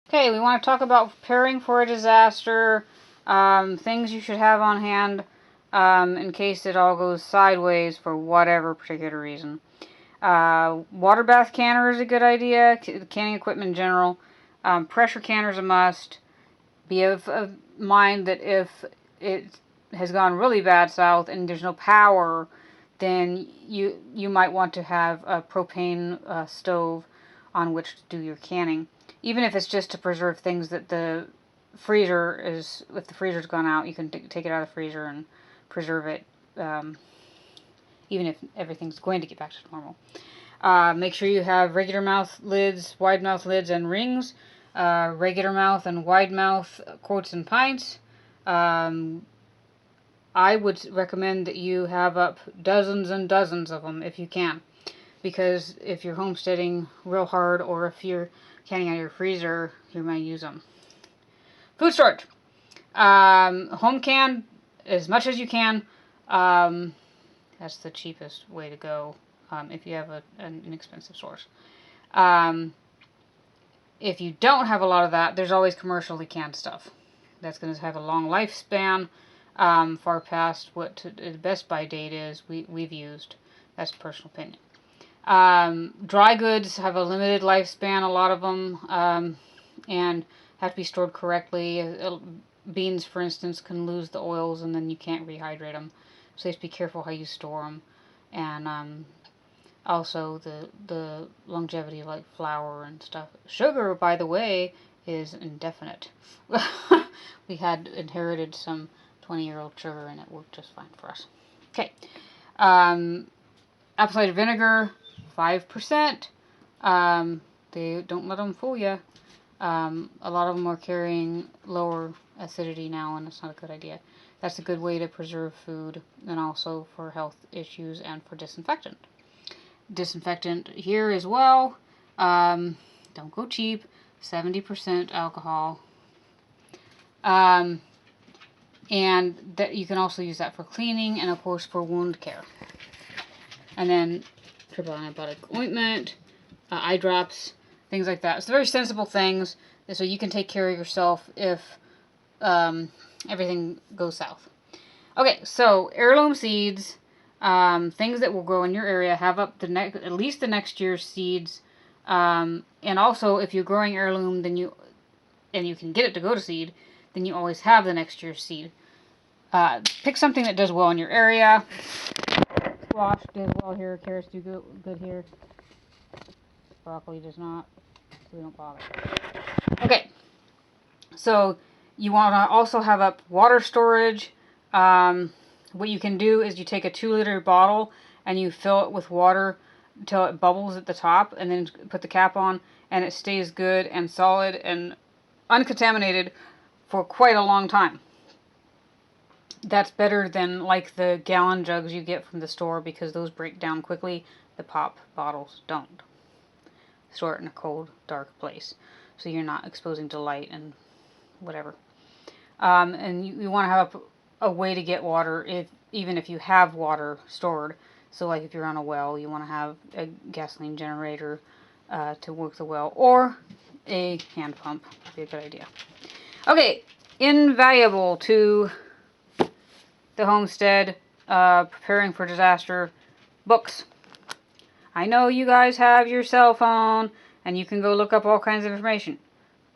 Okay, we want to talk about preparing for a disaster, things you should have on hand in case it all goes sideways for whatever particular reason. Water bath canner is a good idea, canning equipment in general. Pressure canner is a must. Be of mind that if it has gone really bad south and there's no power, then you might want to have a propane stove on which to do your canning. Even if it's just to preserve things that the freezer is, if the freezer's gone out, you can take it out of the freezer and preserve it, even if everything's going to get back to normal. Make sure you have regular mouth lids, wide mouth lids, and rings. Regular mouth and wide mouth quarts and pints. I would recommend that you have up dozens and dozens of them if you can. Because if you're homesteading real hard or if you're canning out of your freezer, you might use them. Food storage. Home can as much as you can. That's the cheapest way to go if you have an inexpensive source. If you don't have a lot of that, there's always commercially canned stuff. That's going to have a long lifespan, far past what the best by date is we've used. That's personal opinion. Dry goods have a limited lifespan, a lot of them, and have to be stored correctly. Beans, for instance, can lose the oils and then you can't rehydrate them. So you have to be careful how you store them. And also the longevity of like flour and stuff. Sugar, by the way, is indefinite. We had inherited some 20-year-old sugar and it worked just fine for us. Okay. Apple cider vinegar, 5%. They don't let them fool you. A lot of them are carrying lower acidity now, and it's not a good idea. That's a good way to preserve food, and also for health issues and for disinfectant. Disinfectant here as well. Don't go cheap. 70% alcohol. And that you can also use that for cleaning and of course for wound care. And then triple antibiotic ointment, eye drops, things like that. It's very sensible things so you can take care of yourself if everything goes south. Okay, so heirloom seeds, things that will grow in your area, have up at least the next year's seeds. And also, if you're growing heirloom, then you can get it to go to seed, then you always have the next year's seed. Pick something that does well in your area. Squash does well here. Carrots do good here. Broccoli does not. So we don't bother. Okay. So you want to also have up water storage. What you can do is you take a 2-liter bottle and you fill it with water until it bubbles at the top, and then put the cap on, and it stays good and solid and uncontaminated for quite a long time. That's better than like the gallon jugs you get from the store because those break down quickly. The pop bottles don't. Store it in a cold, dark place so you're not exposing to light and whatever. And you want to have a way to get water even if you have water stored. So like if you're on a well, you want to have a gasoline generator to work the well, or a hand pump would be a good idea. Okay, invaluable to the homestead, preparing for disaster, books. I know you guys have your cell phone and you can go look up all kinds of information.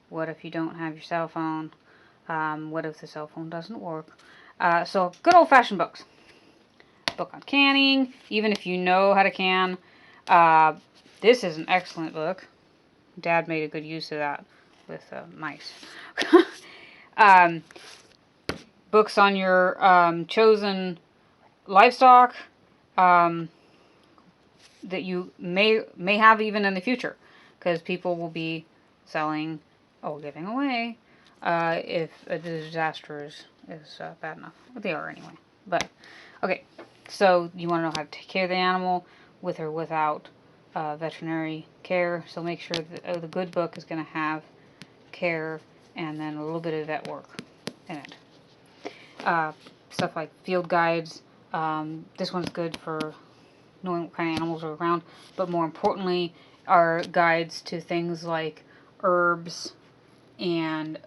What if you don't have your cell phone? What if the cell phone doesn't work? So good old-fashioned books. Book on canning, even if you know how to can. This is an excellent book. Dad made a good use of that with mice. Books on your chosen livestock that you may have even in the future, because people will be selling or giving away if a disaster is bad enough. But they are anyway. But okay, so you want to know how to take care of the animal with or without veterinary care. So make sure that the good book is going to have care and then a little bit of vet work in it. Stuff like field guides. This one's good for knowing what kind of animals are around, but more importantly are guides to things like herbs, and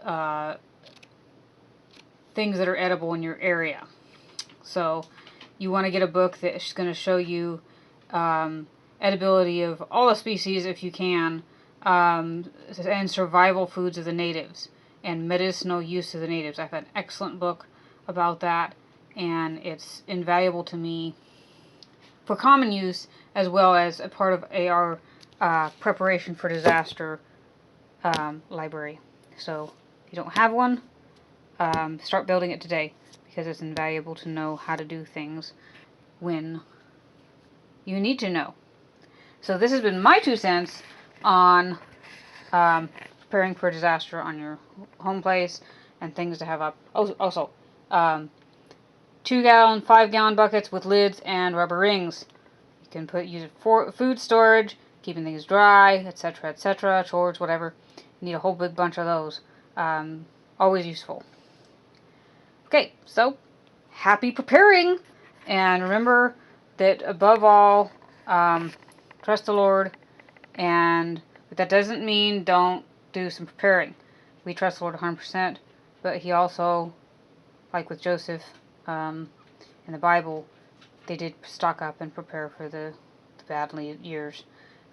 things that are edible in your area. So you want to get a book that's going to show you edibility of all the species if you can, and survival foods of the natives and medicinal use of the natives. I've had an excellent book about that, and it's invaluable to me for common use as well as a part of our preparation for disaster library. So if you don't have one, start building it today, because it's invaluable to know how to do things when you need to know. So this has been my 2 cents on preparing for disaster on your home place and things to have up. Also, 2-gallon, 5-gallon buckets with lids and rubber rings. You can use it for food storage, keeping things dry, etc., etc., chores, whatever. You need a whole big bunch of those. Always useful. Okay, so happy preparing, and remember that above all, trust the Lord, but that doesn't mean don't do some preparing. We trust the Lord 100%, but He also, like with Joseph in the Bible, they did stock up and prepare for the bad years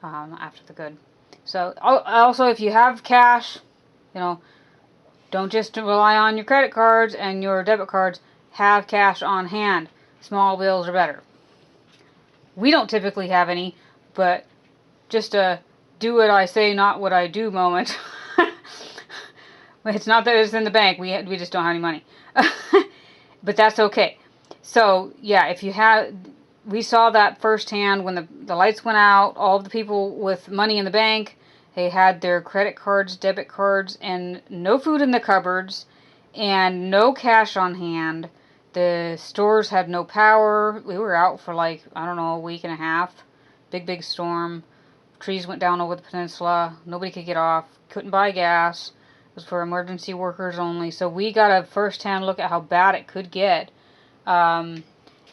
after the good. So also, if you have cash, don't just rely on your credit cards and your debit cards. Have cash on hand. Small bills are better. We don't typically have any, but just a do what I say, not what I do moment. It's not that it's in the bank. We just don't have any money. But that's okay. So, yeah, we saw that firsthand when the lights went out. All of the people with money in the bank, they had their credit cards, debit cards, and no food in the cupboards, and no cash on hand. The stores had no power. We were out for a week and a half. Big storm. Trees went down over the peninsula. Nobody could get off. Couldn't buy gas. It was for emergency workers only. So we got a first-hand look at how bad it could get. And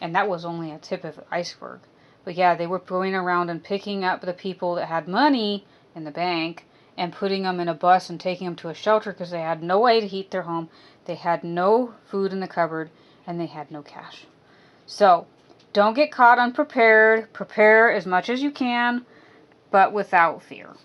that was only a tip of the iceberg. But yeah, they were going around and picking up the people that had money in the bank and putting them in a bus and taking them to a shelter because they had no way to heat their home. They had no food in the cupboard, and they had no cash. So don't get caught unprepared. Prepare as much as you can, but without fear.